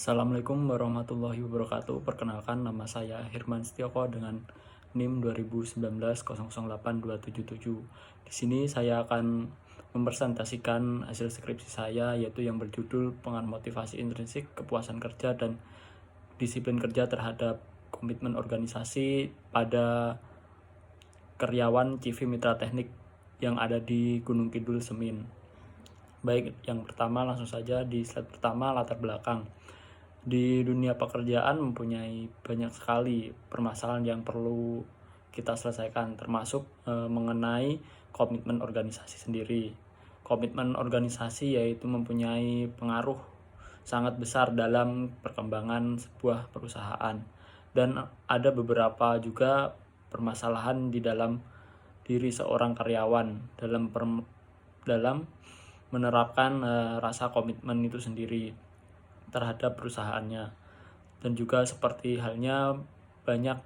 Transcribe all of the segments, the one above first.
Assalamualaikum warahmatullahi wabarakatuh. Perkenalkan, nama saya Hirman Setioko dengan NIM 2019008277. Di sini saya akan mempresentasikan hasil skripsi saya, yaitu yang berjudul Pengaruh Motivasi Intrinsik, Kepuasan Kerja, dan Disiplin Kerja terhadap Komitmen Organisasi pada karyawan CV Mitra Teknik yang ada di Gunung Kidul, Semin. Baik, yang pertama langsung saja di slide pertama, latar belakang. Di dunia pekerjaan mempunyai banyak sekali permasalahan yang perlu kita selesaikan, termasuk mengenai komitmen organisasi sendiri. Komitmen organisasi yaitu mempunyai pengaruh sangat besar dalam perkembangan sebuah perusahaan, dan ada beberapa juga permasalahan di dalam diri seorang karyawan dalam menerapkan rasa komitmen itu sendiri terhadap perusahaannya. Dan juga seperti halnya banyak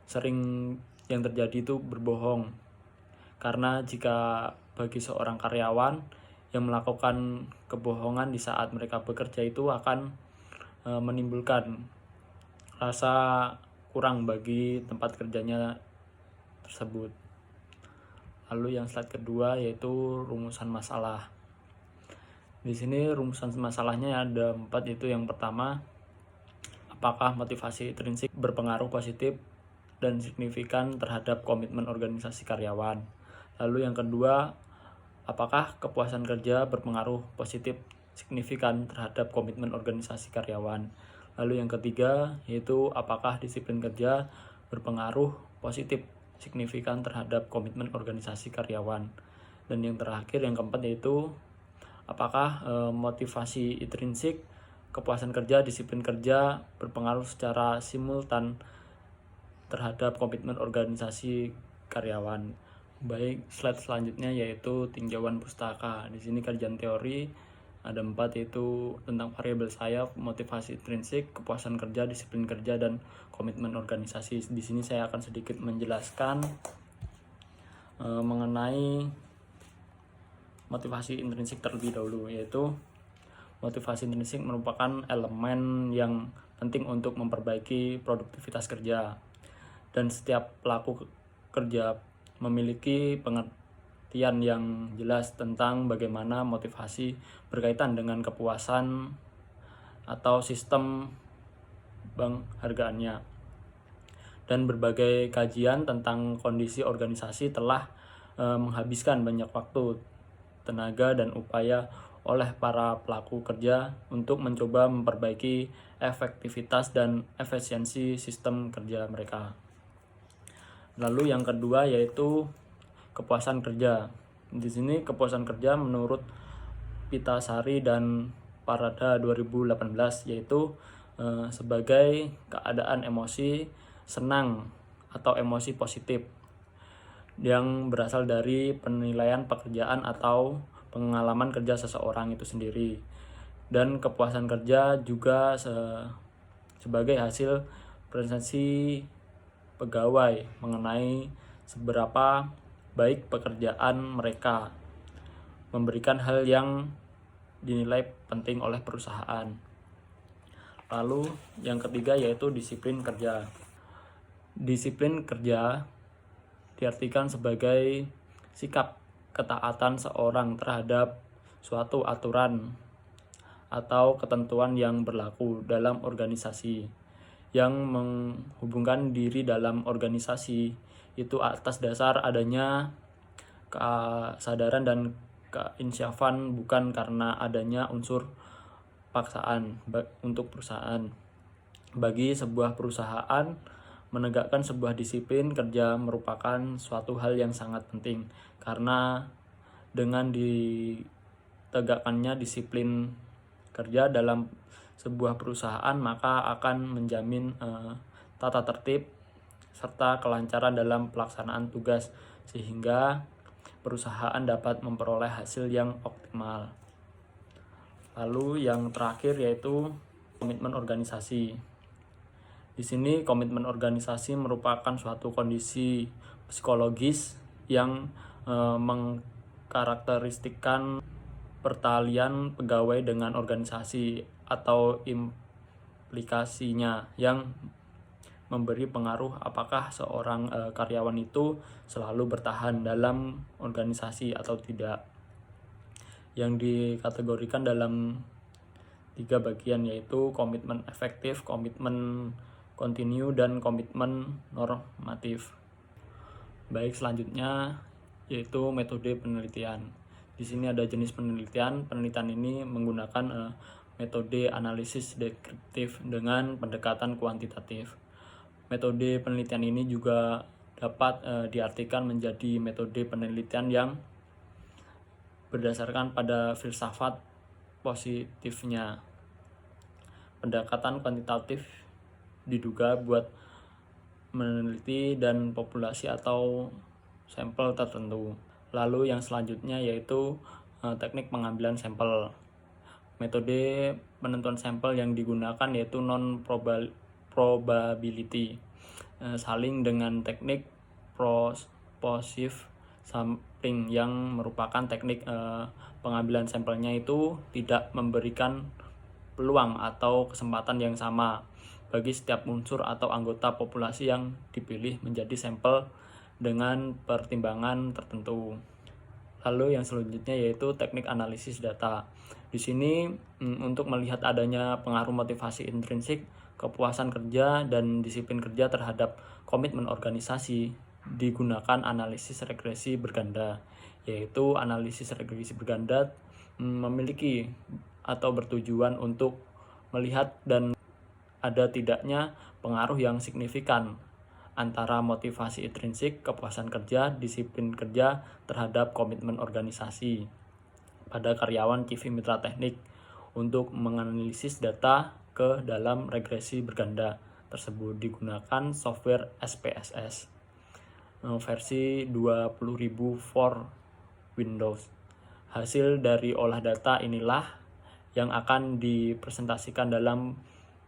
sering yang terjadi itu berbohong, karena jika bagi seorang karyawan yang melakukan kebohongan di saat mereka bekerja itu akan menimbulkan rasa kurang bagi tempat kerjanya tersebut. Lalu yang slide kedua yaitu rumusan masalah. Di sini rumusan masalahnya ada 4, yaitu yang pertama, apakah motivasi intrinsik berpengaruh positif dan signifikan terhadap komitmen organisasi karyawan. Lalu yang kedua, apakah kepuasan kerja berpengaruh positif signifikan terhadap komitmen organisasi karyawan. Lalu yang ketiga, yaitu apakah disiplin kerja berpengaruh positif signifikan terhadap komitmen organisasi karyawan. Dan yang terakhir, yang keempat, yaitu apakah motivasi intrinsik, kepuasan kerja, disiplin kerja berpengaruh secara simultan terhadap komitmen organisasi karyawan. Baik, slide selanjutnya yaitu tinjauan pustaka. Di sini kajian teori ada 4, yaitu tentang variabel sayap, motivasi intrinsik, kepuasan kerja, disiplin kerja, dan komitmen organisasi. Di sini saya akan sedikit menjelaskan mengenai motivasi intrinsik terlebih dahulu, yaitu motivasi intrinsik merupakan elemen yang penting untuk memperbaiki produktivitas kerja, dan setiap pelaku kerja memiliki pengertian yang jelas tentang bagaimana motivasi berkaitan dengan kepuasan atau sistem penghargaannya. Dan berbagai kajian tentang kondisi organisasi telah menghabiskan banyak waktu, tenaga, dan upaya oleh para pelaku kerja untuk mencoba memperbaiki efektivitas dan efisiensi sistem kerja mereka. Lalu yang kedua yaitu kepuasan kerja. Di sini kepuasan kerja menurut Pitasari dan Parada 2018 yaitu sebagai keadaan emosi senang atau emosi positif yang berasal dari penilaian pekerjaan atau pengalaman kerja seseorang itu sendiri. Dan kepuasan kerja juga sebagai hasil presentasi pegawai mengenai seberapa baik pekerjaan mereka, memberikan hal yang dinilai penting oleh perusahaan. Lalu yang ketiga yaitu disiplin kerja. Disiplin kerja diartikan sebagai sikap ketaatan seorang terhadap suatu aturan atau ketentuan yang berlaku dalam organisasi, yang menghubungkan diri dalam organisasi itu atas dasar adanya kesadaran dan keinsyafan, bukan karena adanya unsur paksaan untuk perusahaan. Bagi sebuah perusahaan, menegakkan sebuah disiplin kerja merupakan suatu hal yang sangat penting, karena dengan ditegakkannya disiplin kerja dalam sebuah perusahaan maka akan menjamin tata tertib serta kelancaran dalam pelaksanaan tugas, sehingga perusahaan dapat memperoleh hasil yang optimal. Lalu yang terakhir yaitu komitmen organisasi. Di sini komitmen organisasi merupakan suatu kondisi psikologis yang mengkarakteristikkan pertalian pegawai dengan organisasi atau aplikasinya yang memberi pengaruh apakah seorang karyawan itu selalu bertahan dalam organisasi atau tidak, yang dikategorikan dalam 3 bagian, yaitu komitmen efektif, komitmen kontinu, dan komitmen normatif. Baik, selanjutnya yaitu metode penelitian. Di sini ada jenis penelitian. Penelitian ini menggunakan metode analisis deskriptif dengan pendekatan kuantitatif. Metode penelitian ini juga dapat diartikan menjadi metode penelitian yang berdasarkan pada filsafat positifnya. Pendekatan kuantitatif diduga buat meneliti dan populasi atau sampel tertentu. Lalu yang selanjutnya yaitu teknik pengambilan sampel. Metode penentuan sampel yang digunakan yaitu non-probability, saling dengan teknik positive sampling yang merupakan teknik pengambilan sampelnya itu tidak memberikan peluang atau kesempatan yang sama bagi setiap unsur atau anggota populasi yang dipilih menjadi sampel dengan pertimbangan tertentu. Lalu yang selanjutnya yaitu teknik analisis data. Di sini untuk melihat adanya pengaruh motivasi intrinsik, kepuasan kerja, dan disiplin kerja terhadap komitmen organisasi digunakan analisis regresi berganda. Yaitu analisis regresi berganda memiliki atau bertujuan untuk melihat dan ada tidaknya pengaruh yang signifikan antara motivasi intrinsik, kepuasan kerja, disiplin kerja terhadap komitmen organisasi pada karyawan CV Mitra Teknik untuk menganalisis data ke dalam regresi berganda tersebut digunakan software SPSS versi 20.000 for Windows. Hasil dari olah data inilah yang akan dipresentasikan dalam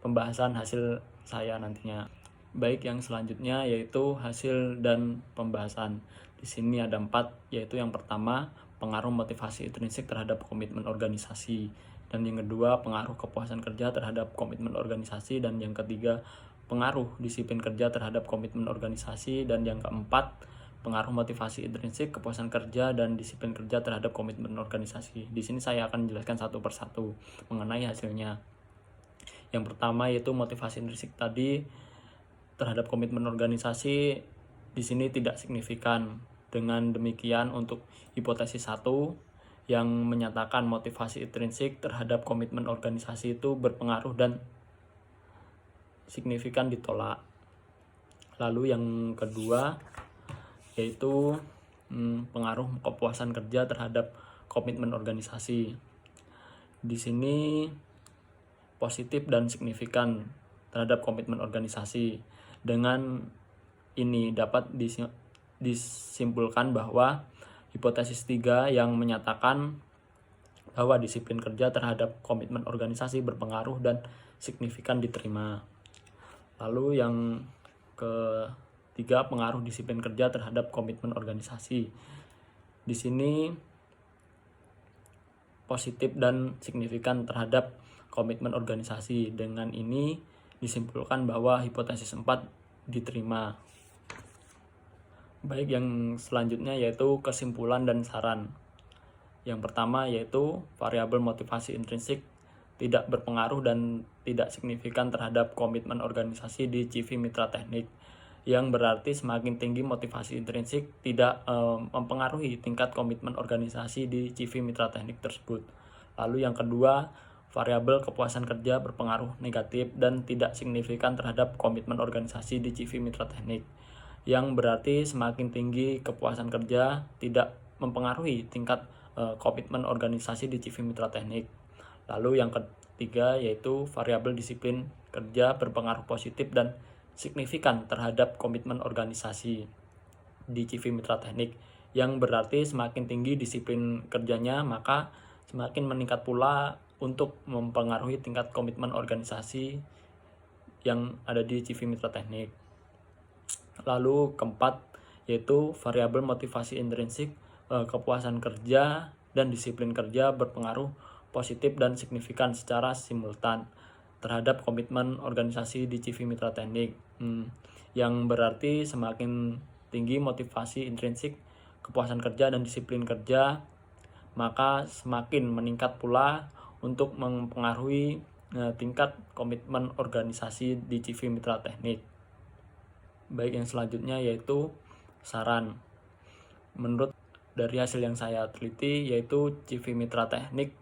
pembahasan hasil saya nantinya. Baik, yang selanjutnya yaitu hasil dan pembahasan. Di sini ada 4, yaitu yang pertama pengaruh motivasi intrinsik terhadap komitmen organisasi, dan yang kedua pengaruh kepuasan kerja terhadap komitmen organisasi, dan yang ketiga pengaruh disiplin kerja terhadap komitmen organisasi, dan yang keempat pengaruh motivasi intrinsik, kepuasan kerja, dan disiplin kerja terhadap komitmen organisasi. Di sini saya akan menjelaskan satu persatu mengenai hasilnya. Yang pertama yaitu motivasi intrinsik tadi terhadap komitmen organisasi di sini tidak signifikan. Dengan demikian untuk hipotesis 1 yang menyatakan motivasi intrinsik terhadap komitmen organisasi itu berpengaruh dan signifikan ditolak. Lalu yang kedua yaitu pengaruh kepuasan kerja terhadap komitmen organisasi. Di sini positif dan signifikan terhadap komitmen organisasi. Dengan ini dapat disimpulkan bahwa hipotesis 3 yang menyatakan bahwa disiplin kerja terhadap komitmen organisasi berpengaruh dan signifikan diterima. Lalu yang ketiga pengaruh disiplin kerja terhadap komitmen organisasi. Di sini positif dan signifikan terhadap komitmen organisasi. Dengan ini disimpulkan bahwa hipotesis 4 diterima. Baik, yang selanjutnya yaitu kesimpulan dan saran. Yang pertama yaitu variabel motivasi intrinsik tidak berpengaruh dan tidak signifikan terhadap komitmen organisasi di CV Mitra Teknik, yang berarti semakin tinggi motivasi intrinsik tidak mempengaruhi tingkat komitmen organisasi di CV Mitra Teknik tersebut. Lalu yang kedua, variabel kepuasan kerja berpengaruh negatif dan tidak signifikan terhadap komitmen organisasi di CV Mitra Teknik, yang berarti semakin tinggi kepuasan kerja tidak mempengaruhi tingkat komitmen organisasi di CV Mitra Teknik. Lalu yang ketiga yaitu variabel disiplin kerja berpengaruh positif dan signifikan terhadap komitmen organisasi di CV Mitra Teknik, yang berarti semakin tinggi disiplin kerjanya maka semakin meningkat pula untuk mempengaruhi tingkat komitmen organisasi yang ada di CV Mitra Teknik. Lalu keempat yaitu variabel motivasi intrinsik, kepuasan kerja dan disiplin kerja berpengaruh positif dan signifikan secara simultan. terhadap komitmen organisasi di CV Mitra Teknik, yang berarti semakin tinggi motivasi intrinsik, kepuasan kerja dan disiplin kerja, maka semakin meningkat pula untuk mempengaruhi tingkat komitmen organisasi di CV Mitra Teknik. Baik, yang selanjutnya yaitu saran. Menurut dari hasil yang saya teliti, yaitu CV Mitra Teknik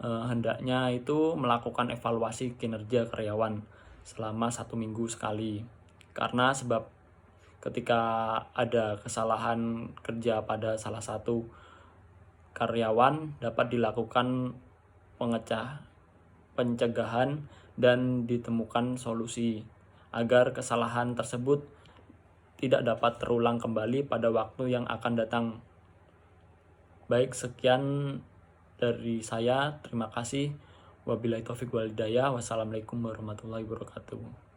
hendaknya itu melakukan evaluasi kinerja karyawan selama 1 minggu sekali. Karena sebab ketika ada kesalahan kerja pada salah satu karyawan dapat dilakukan pencegahan dan ditemukan solusi agar kesalahan tersebut tidak dapat terulang kembali pada waktu yang akan datang. Baik, sekian dari saya. Terima kasih. Wabillahi taufiq wal hidayah. Wassalamualaikum warahmatullahi wabarakatuh.